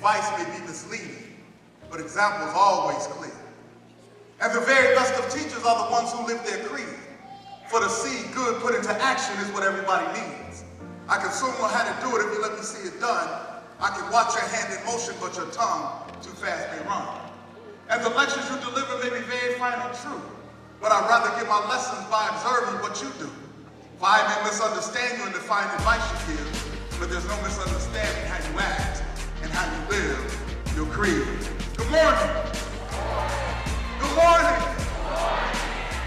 advice may be misleading, but example is always clear. And the very best of teachers are the ones who live their creed. For to see good put into action is what everybody needs. I can soon know how to do it if you let me see it done. I can watch your hand in motion, but your tongue too fast may run. And the lectures you deliver may be very fine and true, but I'd rather get my lessons by observing what you do. For I may misunderstand you in the fine advice you give, but there's no misunderstanding how you act and how you live your creed. Good morning. Good morning.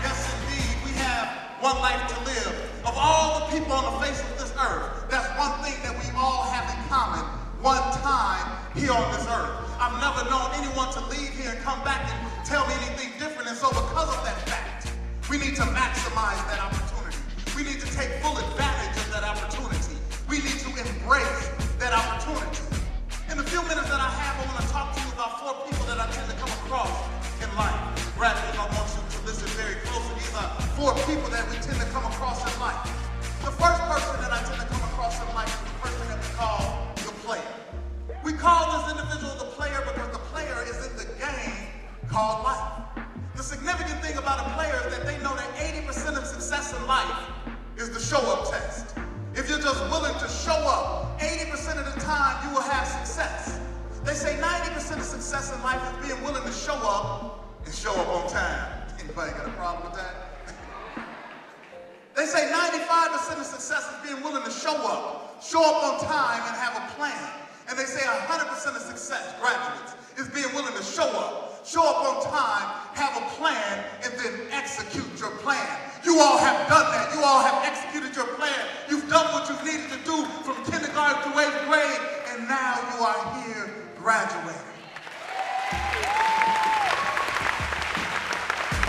Yes, indeed, we have one life to live. Of all the people on the face of this earth, that's one thing that we all have in common. One time here on this earth. I've never known anyone to leave here and come back and tell me anything different. And so because of that fact, we need to maximize that opportunity. We need to take full advantage of that opportunity. We need to embrace that opportunity. In the few minutes that I have, I want to talk to you about 4 people that I tend to come across in life. Graduates, I want you to listen very closely. These are 4 people that we tend to come across in life. The first person that I tend to come across in life is the person that we call the player. We call this individual the player because the player is in the game called life. The significant thing about a player is that they know that 80% of success in life is the show-up test. If you're just willing to show up, 80% of the time you will have success. They say 90% of success in life is being willing to show up and show up on time. Anybody got a problem with that? They say 95% of success is being willing to show up on time and have a plan. And they say 100% of success, graduates, is being willing to show up on time, have a plan, and then execute your plan. You all have done that. You all have executed your plan. You've done what you've needed to do from kindergarten to 8th grade, and now you are here graduating.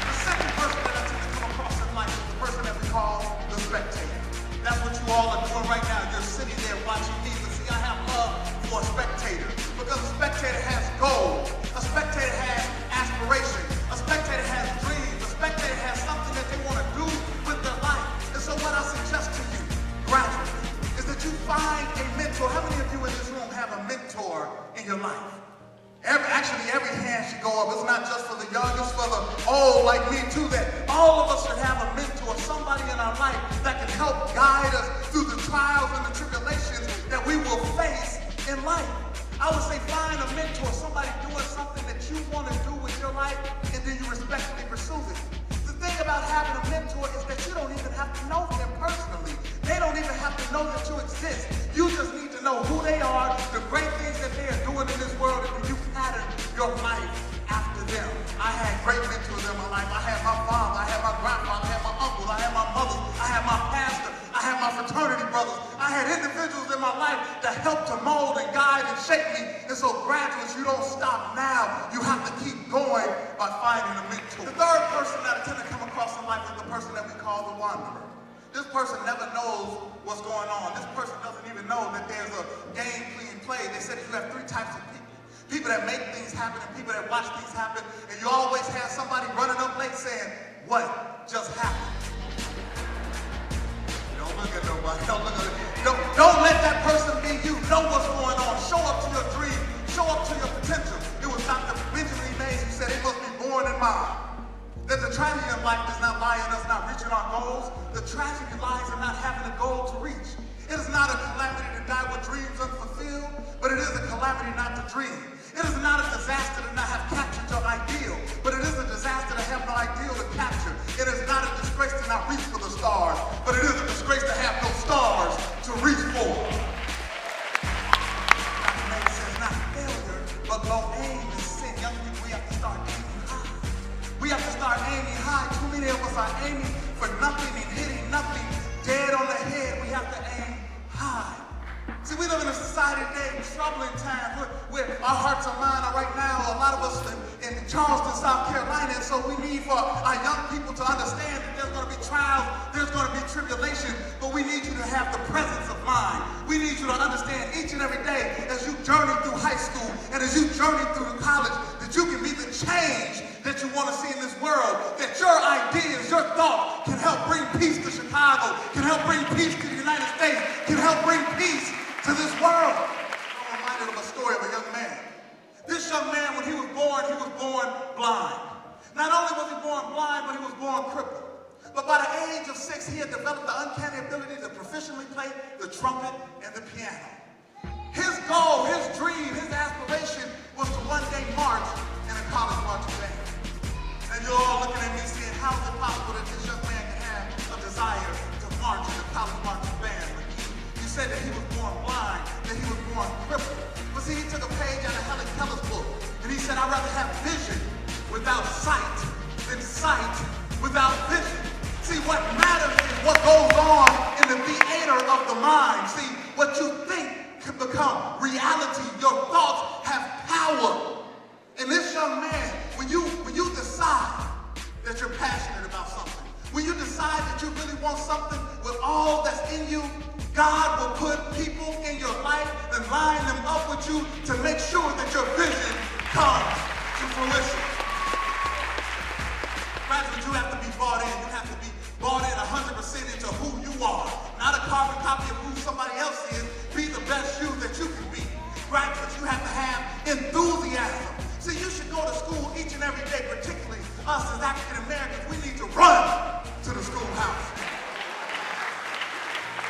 The second person that I tend to come across in life is the person that we call the spectator. That's what you all are doing right now. You're sitting there watching me, but see, I have love for a spectator, because a spectator has goals, a spectator has aspiration, a spectator has dreams, a spectator has something that they want to do with their life. And so what I suggest to you, graduates, is that you find a mentor. How many of you in this room have a mentor in your life? Every hand should go up. It's not just for the young, it's for the old like me too, that all of us should have a mentor, somebody in our life that can help guide us through the trials and the tribulations that we will face in life. I would say find a mentor, somebody doing something that you want to do with your life, and then you respectfully pursue it. The thing about having a mentor is that you don't even have to know them personally. They don't even have to know that you exist. You just need to know who they are, the great things that they are doing in this world, and then you pattern your life after them. I had great mentors in my life. I had my father, I had my grandfather, I had my uncle, I had my mother, I had my pastor, I had my fraternity brothers. I had individuals in my life that helped to mold and guide and shape me. And so graduates, you don't stop now. You have to keep going by finding a mentor. The third person that I tend to come across in life is the person that we call the wanderer. This person never knows what's going on. This person doesn't even know that there's a game being played. They said that you have 3 types of people. People that make things happen and people that watch things happen. And you always have somebody running up late saying, "What just happened?" Don't look at nobody. Don't let that person be you. Know what's going on. Show up to your dream. Show up to your potential. It was Dr. Benjamin Mays who said it must be born in mind. That the tragedy of life does not lie in us not reaching our goals. The tragedy lies in not having a goal to reach. It is not a calamity to die with dreams unfulfilled, but it is a calamity not to dream. It is not a disaster to not have captured your ideal, but it is a disaster to have no ideal to capture. It is not a disgrace to not reach for the stars, but it is a disgrace to have no stars to reach for. Dr. Mays says not failure, but low aim is sin. Young people, we have to start aiming high. We have to start aiming high. Too many of us are aiming for nothing and hitting nothing dead on the head. We have to aim high. See, we live in a society today, troubling times, where our hearts and minds are right now. A lot of us in Charleston, South Carolina, and so we need for our young people to understand that there's going to be trials, there's going to be tribulation, but we need you to have the presence of mind. We need you to understand each and every day as you journey through high school and as you journey through college, that you can be the change that you want to see in this world, that your ideas, your thought can help bring peace to Chicago, can help bring peace to the United States, can help bring peace to this world. I'm reminded of a story of a young man born crippled. But by the age of 6, he had developed the uncanny ability to proficiently play the trumpet and the piano. His goal, his dream, his aspiration was to one day march in a college marching band. And you're all looking at me saying, how is it possible that this young man can have a desire to march in a college marching band? But you said that he was born blind, that he was born crippled. But see, he took a page out of Helen Keller's book, and he said, I'd rather have vision without sight than sight without vision. See, what matters is what goes on in the theater of the mind. See, what you think can become reality. Your thoughts have power. And this young man, when you decide that you're passionate about something, when you decide that you really want something with all that's in you, God will put people in your life and line them up with you to make sure that your vision comes to fruition. Graduates, you have to be bought in. You have to be bought in 100% into who you are. Not a carbon copy of who somebody else is. Be the best you that you can be. Graduates, you have to have enthusiasm. See, you should go to school each and every day, particularly us as African Americans. We need to run to the schoolhouse.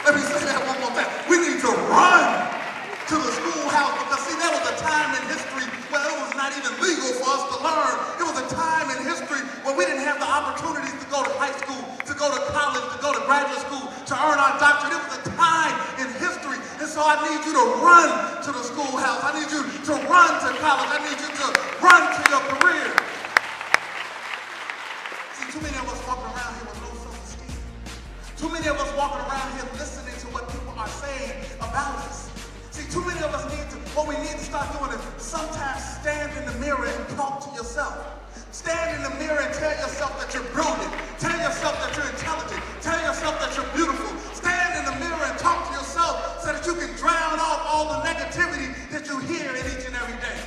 Let me say that one more time. We need to run to the schoolhouse because, see, there was a time in history where it was not even legal for us to learn. It was a time in history where we didn't have the opportunities to go to high school, to go to college, to go to graduate school, to earn our doctorate. It was a time in history. And so I need you to run to the schoolhouse. I need you to run to college. I need you to run to your career. See, too many of us walking around here with low self-esteem. Too many of us walking around here listening to what people are saying about us. See, too many of us what we need to start doing is sometimes stand in the mirror and talk to yourself. Stand in the mirror and tell yourself that you're brilliant. Tell yourself that you're intelligent. Tell yourself that you're beautiful. Stand in the mirror and talk to yourself so that you can drown off all the negativity that you hear in each and every day.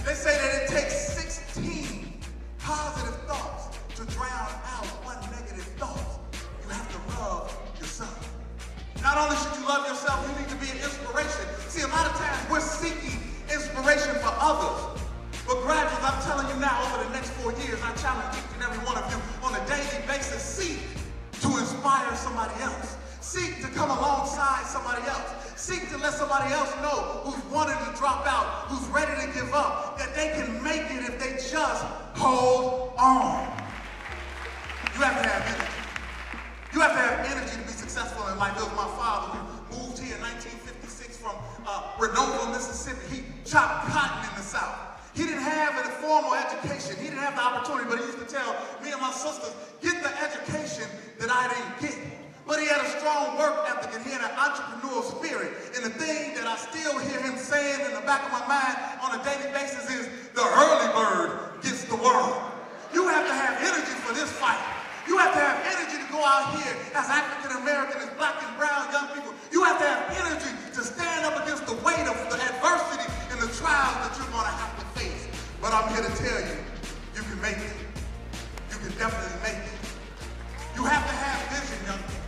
They say that it takes 16 positive thoughts to drown out one negative thought. You have to love yourself. Not only should you love yourself, you need to be an inspiration. See, a lot of times we're seeking inspiration for others. But graduates, I'm telling you now, over the next 4 years, I challenge each and every one of you on a daily basis, seek to inspire somebody else. Seek to come alongside somebody else. Seek to let somebody else know who's wanting to drop out, who's ready to give up, that they can make it if they just hold on. You have to have energy. You have to have energy to be successful in life. It was my father who moved here in 1956 from Renovo, Mississippi. He chopped cotton in the South. He didn't have a formal education. He didn't have the opportunity, but he used to tell me and my sisters, get the education that I didn't get. But he had a strong work ethic and he had an entrepreneurial spirit. And the thing that I still hear him saying in the back of my mind on a daily basis is, the early bird gets the worm. You have to have energy for this fight. You have to have energy to go out here as African American, as black and brown young people. You have to have energy to stand up against the weight of the adversity and the trials that you're going to have to face. But I'm here to tell you, you can make it. You can definitely make it. You have to have vision, young people.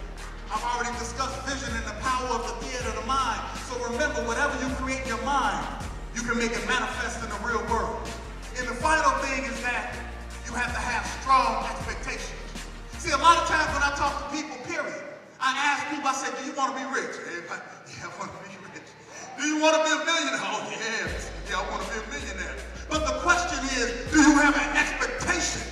I've already discussed vision and the power of the theater of the mind. So remember, whatever you create in your mind, you can make it manifest in the real world. And the final thing is that you have to have strong expectations. See, a lot of times when I talk to people, period, I ask people, I say, do you want to be rich? Everybody, yeah, I want to be rich. Do you want to be a millionaire? Oh, yeah, I want to be a millionaire. But the question is, do you have an expectation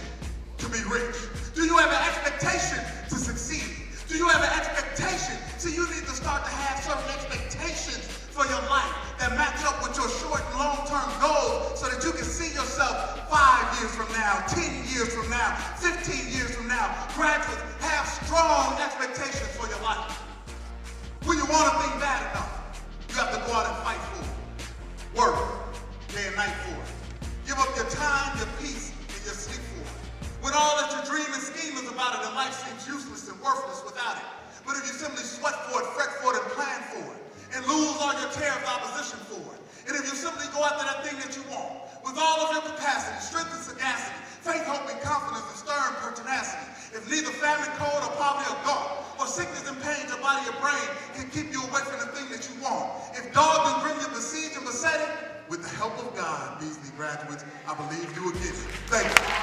to be rich? Do you have an expectation to succeed? Do you have an expectation? See, you need to start to have certain expectations for your life that match up with your short and long-term goals so that you can see yourself 5 years from now, 10 years from now, 15 years from now. Graduates, have strong expectations for your life. When you want a thing bad enough, you have to go out and fight for it. Work day and night for it. Give up your time, your peace, and your sleep for it. When all that your dream and scheme is about it, and life seems useless and worthless without it. But if you simply sweat for it, fret for it, and plan for it, and lose all your terror of opposition for it, and if you simply go after that thing that you want, with all of your capacity, strength and sagacity, faith, hope, and confidence, and stern pertinacity, if neither famine, cold, or poverty, or gall, or sickness and pain, your body, your brain, can keep you away from the thing that you want, if dog and grim you besiege and beset it, with the help of God, Beasley graduates, I believe you will get it. Thank you.